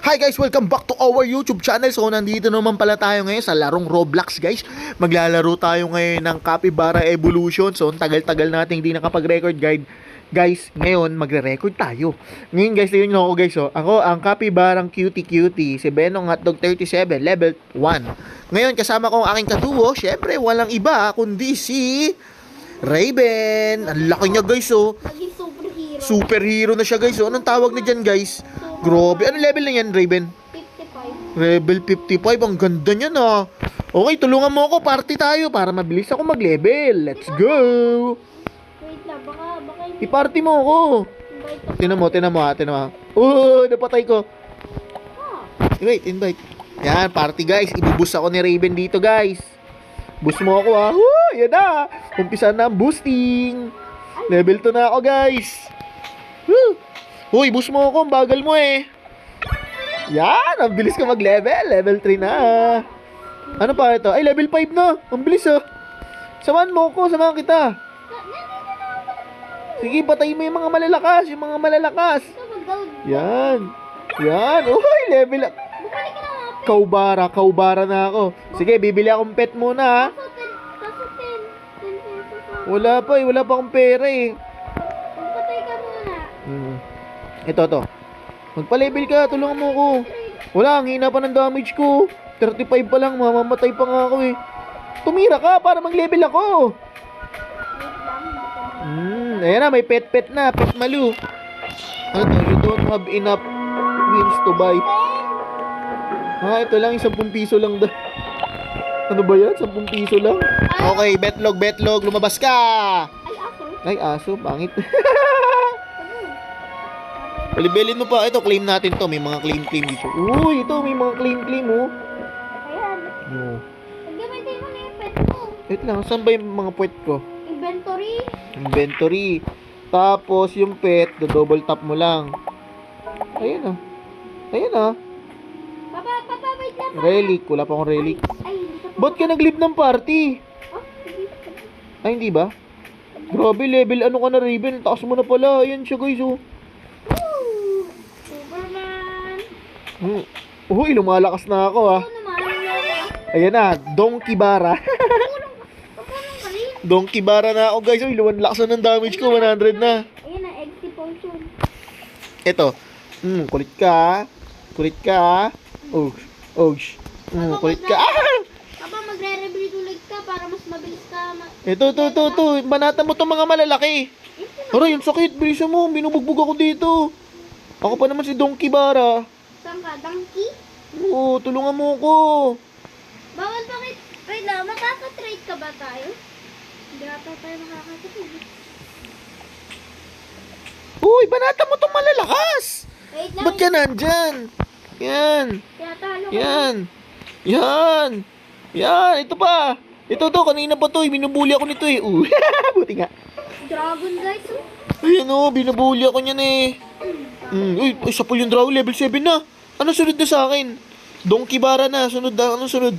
Hi guys! Welcome back to our YouTube channel. So nandito naman pala tayo ngayon sa larong Roblox guys. Maglalaro tayo ngayon ng Capybara Evolution. So tagal-tagal natin hindi nakapag-record guys. Ngayon magre-record tayo. Ngayon guys, yun ako guys. So, ako ang Capybarang Cutie, si Benong Hotdog 37, level 1. Ngayon kasama ko ang aking kaduo. Syempre walang iba kundi si Raven. Ang laki niya guys oh. Naging superhero. Superhero na siya guys oh. Anong tawag na dyan guys? Grabe. Ano level na yan, Raven? 55. Level 55. Ang ganda niya na. Okay, tulungan mo ako. Party tayo para mabilis ako mag-level. Let's go. Wait lang, baka I-party mo ako. invite ako. Tinan mo. Napatay ko. Wait, invite. Yan, party guys. Ibuboost ako ni Raven dito guys. Boost mo ako ha. Woo, yan na. Umpisa na ang boosting. Level 2 na ako guys. Woo. Uy, boost mo ako. Ang bagal mo eh. Yan, ang bilis ka mag-level. Level 3 na. Ano pa ito? Ay, level 5 na. Ang bilis ah. Samahan mo ako. Samahan kita. Sige, patayin mo yung mga malalakas. Ito, mag-down. Yan. Uy, level up. Bumalik ka na nga. Kaubara na ako. Sige, bibili akong pet muna ha. Kaso 10 pesos. Wala pa akong pera eh. Magpatay ka muna. Ito. Magpa-level ka, tulungan mo ako. Wala, ang hina pa ng damage ko. 35 pa lang, mamamatay pa nga ako eh. Tumira ka para mag-level ako. Wait lang. Ayan na, may pet na, pet malu. Ano to? You don't have enough wins to buy. Ito lang, 10 piso lang da. Ano ba yan? 10 piso lang? Okay, betlog, lumabas ka! Ay, Ay, aso, aso. pangit. Palibelin mo pa. Ito, claim natin to. May mga claim dito. Uy, ito, may mga claim oh. Ayan. Oh. Gagamitin mo na yung pet mo. Wait lang, saan ba yung mga pet ko? Inventory. Tapos, yung pet, double tap mo lang. Ayan ah. Papa, wait lang. Relic, wala pa akong relic. Ay, hindi ka pa. Ba't ka nag-leave ng party? Oh, sige. Ay, hindi ba? Grabe, level ano ka na, Raven? Taas mo na pala. Ayan siya, guys, oh. Woo! Superman. Uy, lumalakas na ako, ah. Ano naman? Ayan na, Donkey Bara. Kapulong ka rin. Donkey Bara na ako, guys. Uy, lakas na ng damage ko. 100 na. Ayan na, egg potion. Ito. Kulit ka. Kulit ka. Papa, magre-rebuild ulit ka para mas mabilis ka. Ito. Banata mo itong mga malalaki. Aray, yung sakit. Bilisan mo. Binubugbog ako dito. Ako pa naman si Donkey Bara. Saan ka? Donkey? Oo, tulungan mo ako. Bawal bakit? Wait lang, makaka-trade ka ba tayo? Hindi ata tayo makaka-trade. Uy, banata mo itong malalakas. Wait lang. Ba't ka nandyan? Yan. Tinatalo ko. Yan. Ito pa. Ito kanina pa to. Binubuli ako nito eh. Buti nga. Dragon guys. Ayan o, binubuli ako niyan eh. Uy, isa po yung draw. Level 7 na. Ano sunod na sa akin? Donkey Bara na. Anong sunod?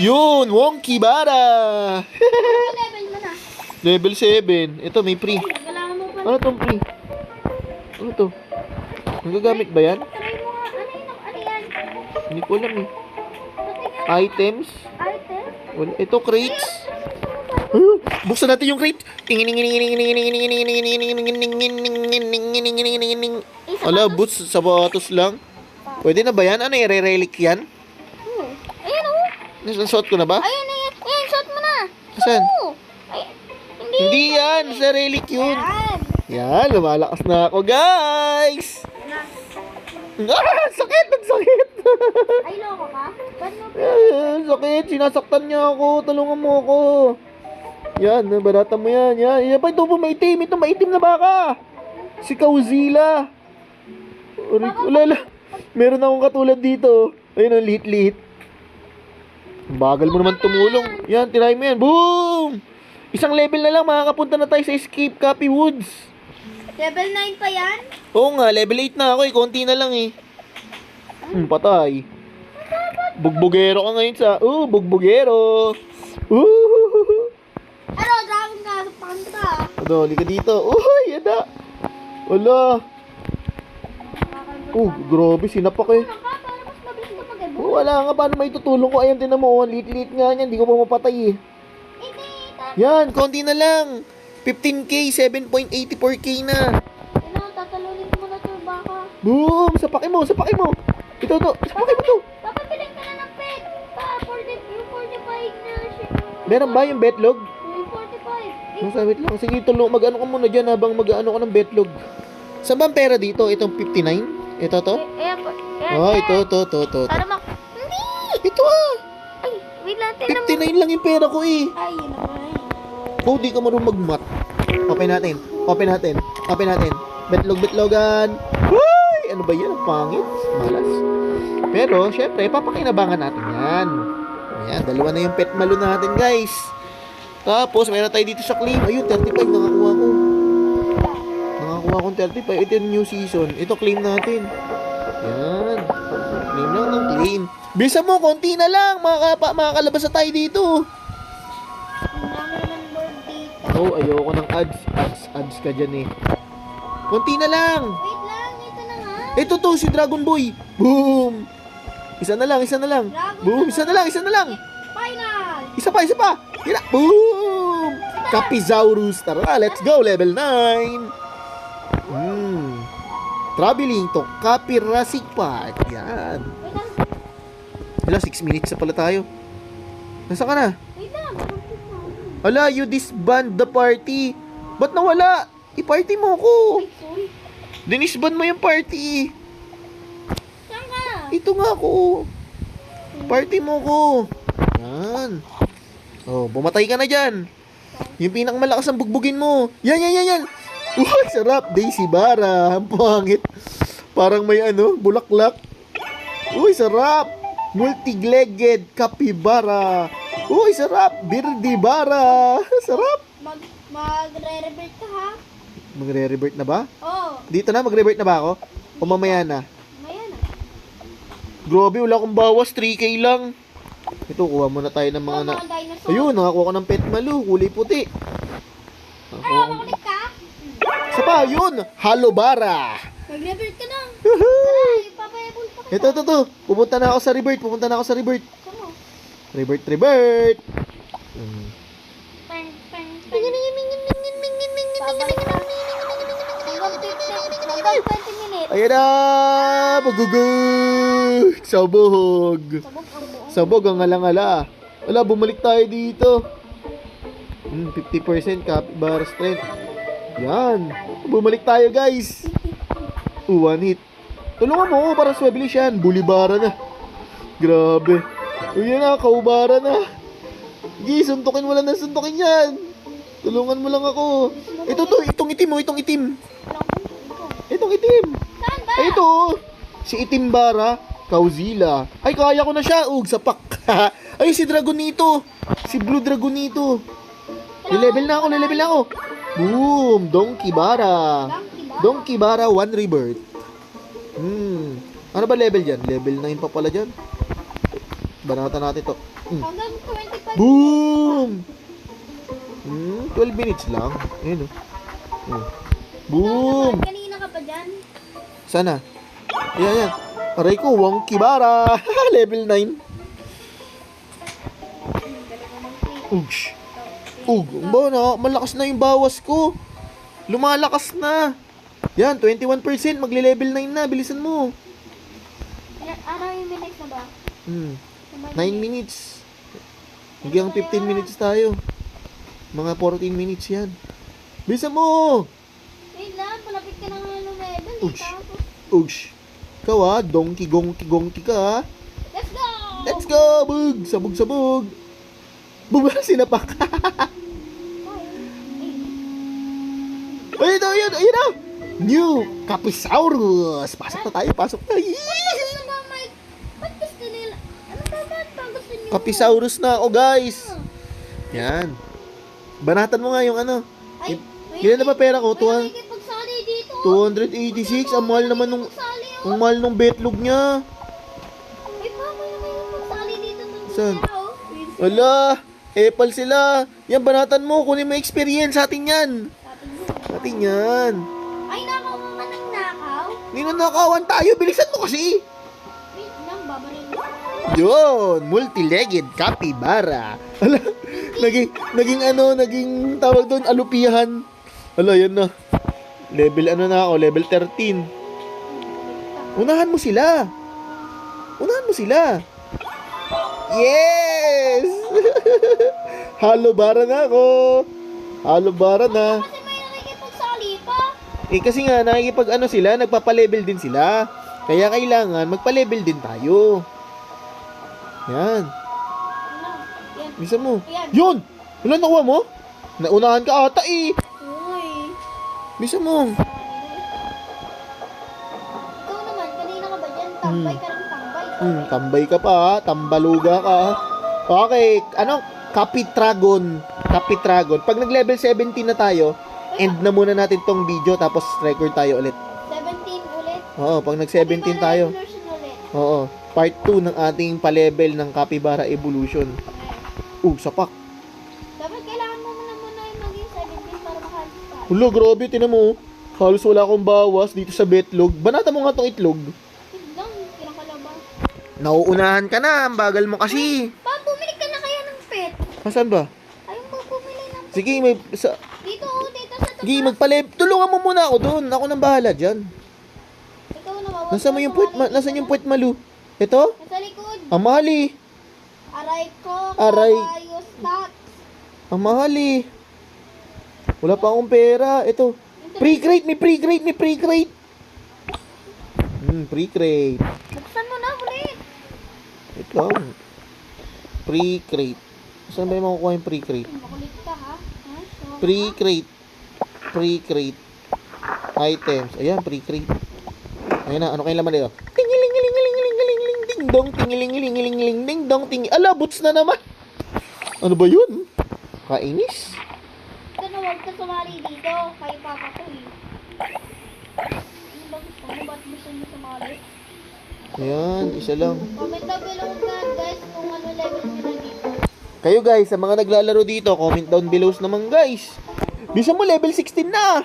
Yun, Wonky Bara. Level mo na. Level 7. Ito, may free. Kailangan mo pa. Ano tong free? Ano to? Nagagamit ba yan? Try mo nga. Ano yan? Hindi ko alam eh. Patingin. Items? Item? Wala. Ito, crates. Buksan natin yung crate. Ala, boots, sapatos lang. Pwede na ba yan? Ano, i-relic yan? Ayan o. Nasuot ko na ba? Ayan, shot mo na. Saan? Oo. Ay, Hindi yan, sa relic yun. Yan. Yan, lumalakas na ako, guys. Sakit. Ay, loko ka? Ba't mo? Sakit, sinasaktan niya ako. Tulungan mo ako. Yan, barata mo yan. Yan pa, ito po maitim. Ito maitim na baka. Si Kauzila. Ulala. Meron akong katulad dito. Ayun, ang liit-liit. Bagal mo naman tumulong. Yan, tirahin mo yan. Boom! Isang level na lang, makakapunta na tayo sa Escape Cappy Woods. Level 9 pa yan? Oo nga, level 8 na ako eh. Konti na lang eh. Patay. Bugbugero ka ngayon sa... bugbugero. Ano, dragon ka. Panta. Ano, halika dito. Uy, yada. Wala. Oh, grabe, sinapak eh. Ano ka? Para mas mabilis ka mag-evolve. Oh, wala nga, paano may tutulong ko? Ayan, tinan mo, oh, lit-lit nga niyan, hindi ko pa mapatay eh. Hindi, Yan, konti na lang. 15K, 7.84K na. tatalunin mo na to baka. Boom! Sapakin mo, sapakin mo. Ito, sapakin mo to. Papapiling ka na ng pet. Yung 45 na shit. Meron ba yung betlog? Yung 45. Masawit lang. Sige, mag-ano ka muna dyan habang mag-ano ka ng betlog. Saan ba ang pera dito? Itong 59? Ito to? Oh, ito. Para mak... Hindi! Ito ah! Ay, wait lang. Tinan mo. 59 lang yung pera ko eh. Ay, yun naman. Kung di ka marunong mag-mat. Open natin. Betlog-betlogan. Uy! Ano ba yan? Ang pangit. Malas. Pero, syempre, papakinabangan natin yan. Ayan, dalawa na yung pet malo natin, guys. Tapos, meron tayo dito sa claim. Ayun, 35. Nakakuha ko. Nakakuha akong 35. Ito yung new season. Ito, claim natin. Ayan. Claim lang ng claim. Bisa mo, konti na lang. Makakalabas na tayo dito. Ang dami naman board dito. Oh, ayoko ng ads ka dyan eh. Konti na lang. Wait lang, ito na nga. Ito to, si Dragon Boy. Boom. Isa na lang. Boom, isa na lang. Final! Isa pa. Tira. Boom. Capizaurus. Tara, let's go. Level 9. Traveling to Capiracic Park. Yan. Wait lang. Hala, 6 minutes na pala tayo. Nasaan ka na? Wait lang. Hala, you disband the party. Ba't nawala? I-party mo ko. Sorry. Dinisband mo yung party. Saan ka? Ito nga ako. Party mo ko. Yan. Oh, bumatay ka na dyan. Yung pinakamalakas ang bugbugin mo. Yan. Uy, sarap. Daisy Bara. Ang pangit. Parang may bulaklak. Uy, sarap. Multi-legged capybara. Uy, sarap. Birdibara. Sarap. Magre-revert ka ha? Magre-revert na ba? Oo. Dito na, mag-revert na ba ako? O mamaya na? Maya na. Grabe, wala akong bawas. 3K lang. Ito, kuha muna tayo ng mga Mga dinosaur. Ayun, nakakuha ko ng pet malu. Kulay puti. Ay, Nakakuha ko. makulit ka? Isa pa, yun. Halobara. Mag-revert ka na. Woohoo! Tara, ipapayabol pa kita. Ito. Pupunta na ako sa revert. Saan mo? Revert. Pang. Hanggang 20 minutes. Ayan na. Magugug. Sabog. Sabog ang buong. Sabog ang alangala. Wala, bumalik tayo dito. 50% capybara strength. Yan. Bumalik tayo, guys. One hit. Tulungan mo ako para swablis yan. Bulibara na. Grabe. Yan na, kaubara na. Gi, suntukin mo lang ng suntukin yan. Tulungan mo lang ako. Itong itim. Itong itim. Saan ba? Ay, ito. Si Itimbara, Kauzila. Ay, kaya ko na siya. Sapak. Ay, si Dragonito. Si Blue Dragonito. Level na ako. Boom. Donkey Bara. Donkey Bara, 1 rebirth. Ano ba level dyan? Level 9 pa pala dyan. Banatan natin to. Hanggang 25 Boom! 12 minutes lang. Ayun Boom! Kanina ka pa dyan. Sana. Ayan. Aray ko, Wonky Bara. Level 9. Ugs. Malakas na yung bawas ko. Lumalakas na. Yan, 21%. Magle-level 9 na. Bilisan mo. Ano yung minutes na ba? 9 minutes. Hanggang 15 minutes tayo. Mga 14 minutes yan. Bilisan mo. Wait lang, palapit ka na nga level. Ugs. Ugs. Ikaw donkey ka Let's go, bug. Sabog. Bug, sinapak. Ayun na. New Capisaurus. Pasok na tayo. Ba't gusto nila? Ano ba gusto nyo? Capisaurus na ako, guys. Yan. Banatan mo nga yung Ay, Ilan na ba pera ko? may pagsali dito. 286. Ang mahal naman nung Pagsali, ang mahal nung betlog niya. May pagsali dito. Saan? Wala. Apple sila. Yan, banatan mo. Kunin mo experience. Sa atin yan. Ay, nakaw mo man ng nakaw? Ninanakawan tayo. Bilisan mo kasi. Wait lang, babaril ko. Yun, multi-legged capybara. Ala, naging tawag doon, alupihan. Ala, yan na. Level ano na ako, level 13. Unahan mo sila. Unahan mo sila. Yes! Halo bara na ako. Halo bara na. Kasi may nakikipagsali pa. Eh kasi nga, nakikipag ano sila, nagpapa-level din sila. Kaya kailangan magpa-level din tayo. Yan. Ano? Yan. Bisa mo. Yan. Yun! Wala nakuha mo? Naunahan ka ata eh. Uy. Bisa mo. Ikaw naman, kanina ka ba dyan? Tambay ka ng tambay. Tambay ka pa ha. Tambaluga ka ha. Okay. Ano? Capitragon. Capitragon. Pag nag-level 17 na tayo, end na muna natin tong video tapos record tayo ulit. 17 ulit. Oo, pag nag-17 tayo. Evolution ulit. Oo. Part 2 ng ating pa-level ng Capybara Evolution. Sapak. Dapat kailangan mo muna yung maging 17 para makalis tayo. Hulo, grabe. Tinan mo. Halos wala akong bawas dito sa betlog. Banata mo nga tong itlog. Wait lang, kinakalabang. Nauunahan ka na. Ang bagal mo kasi. Pa, bumili ka na kaya ng pet. Asan ba? Ayaw mo bumili ng pet. Sige, Dito, dito sa taas. sige, tulungan mo muna ako doon. Ako nang bahala dyan. Ikaw na, wawag Nasaan mo yung puwet, nasaan yung puwet malu? Ito? Nasa likod. Ang mahal eh. Aray ko, Aray. kawayo stats. Ang mahal eh. Wala pa akong pera. Ito. Pre-crate, may pre-crate, may pre-crate. Pre-crate. Buksan mo na ulit. Wait lang. Pre-crate. Saan ba yung makukuha yung pre-crate? Makulit ka ha? So, Pre-crate. Pre-crate. Items. Ayan, pre-crate. Ayan na, ano kayo laman dito? Tingiling-giling-giling-giling-giling-giling ding-dong, tingiling-giling-giling-giling ding-dong, ala, boots na naman. Ano ba yun? Kainis? ito na, huwag ka sumali dito. Kay papa ko eh. Ano ba gusto mo? Ba't gusto mo sumali? Ayan, isa lang. Comment down below guys kung ano level nyo na dito. Kayo guys, sa mga naglalaro dito, comment down below naman guys. Bisa mo level 16 na.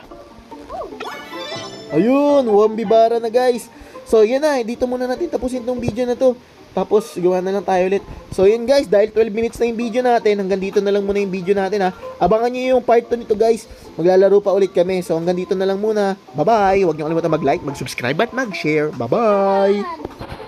Ayun, Wambibara na guys. So yan na, dito muna natin tapusin tong video na to. Tapos gawa na lang tayo ulit. So yun guys, dahil 12 minutes na yung video natin, hanggang dito na lang muna yung video natin ha. Abangan nyo yung part 2 nito guys. Maglalaro pa ulit kami. So hanggang dito na lang muna. Bye bye. Huwag nyo kalimutan mag-like, mag-subscribe at mag-share. Bye bye. Yan.